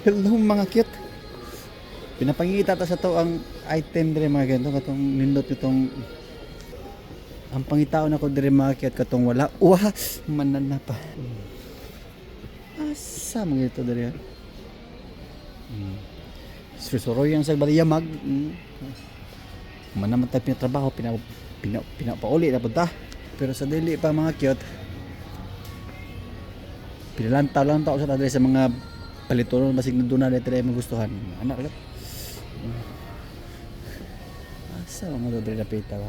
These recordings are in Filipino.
Hello mga cute. Pinapangita ta sa to ang item dire mga ganito katong nindot nitong ang pangitaon ako dire mga cute katong wala. Wah, manana pa. Asa mga ito dire? Susuroy yang sa baliyamag. Manamatay pinatrabaho pinapauli na punta. Pero sa dili pa mga cute. Pinalantaw sa tadre sa mga palituron basig na doon na dito ay magustuhan. Anak rat. Asa mga doon na pita ba?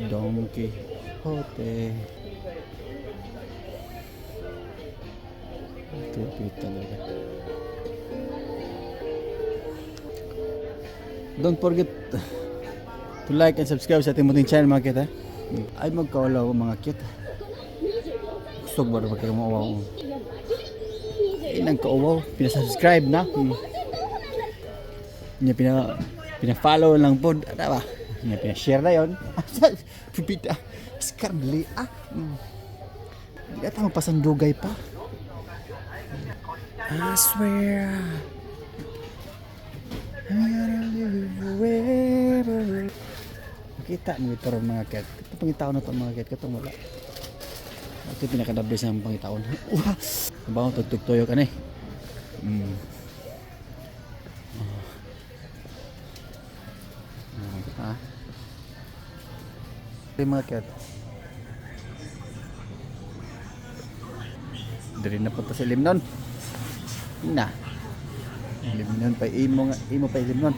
Donkey Hote. Ito pita talaga. Don't forget to like and subscribe sa ating munting channel mga kita. Ay magkaulaw mga kita. Gusto ba na kayo mauwaw? Ay nang kauwaw, pinasubscribe na. Pina-follow lang po. Ano ba? Pina-share na yun. Pipita. Skarli ah. Hindi ata magpasandugay pa. I swear I'm gonna live forever. Makita mo ito rin mga ket. Ito pangitaon na ito mga ket. Ito wala. Ito yung pinakadablis ng pangitaon. Wah! Nabang tugtog-toyo ka na eh. Ito yung mga ket. Dari na punta sa Limnon. Na. Limnon pa imo pa Limnon.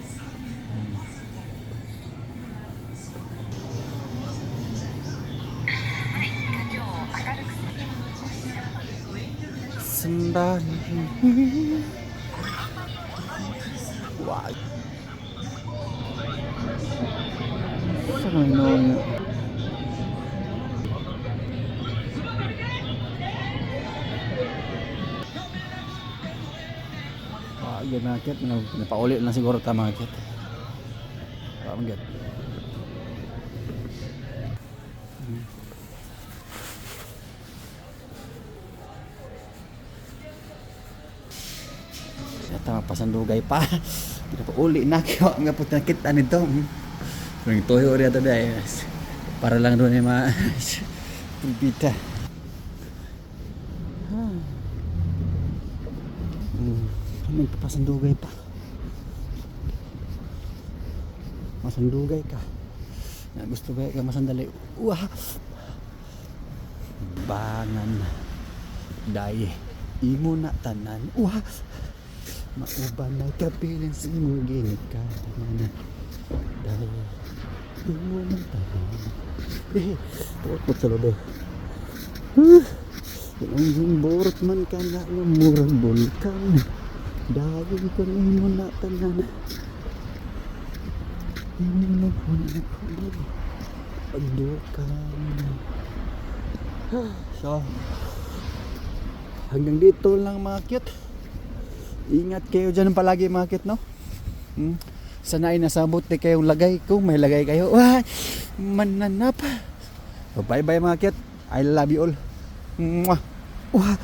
Sembah. Wah. Sangat yan mga kit, napauli lang siguro ta mga kit. Pamagad. Tama pasandugay pa. Pinapauli na kaya nga po nakita nito. Ring toyo rin ito dahil para lang doon yung mga pulpita. May pasandugay pa. Masandugay ka. Na gusto ba ka masandali? Wah. Bangan. Dai. Imo na tanan. Wah. Mauban na kapiling sa imo ginit ka. Tanan. Dai. Imo na tanan. Tukot sa lobe. Yung borot man ka na yung murang bulkan. Dahil ko rin mo na tanan. Hindi mo na pagdukan. So, hanggang dito lang mga cute. Ingat kayo dyan palagi mga cute, no? Sanay nasabot na kayong lagay. Kung may lagay kayo, mananap. So, bye bye mga cute. I love you all. Mwah. Wah.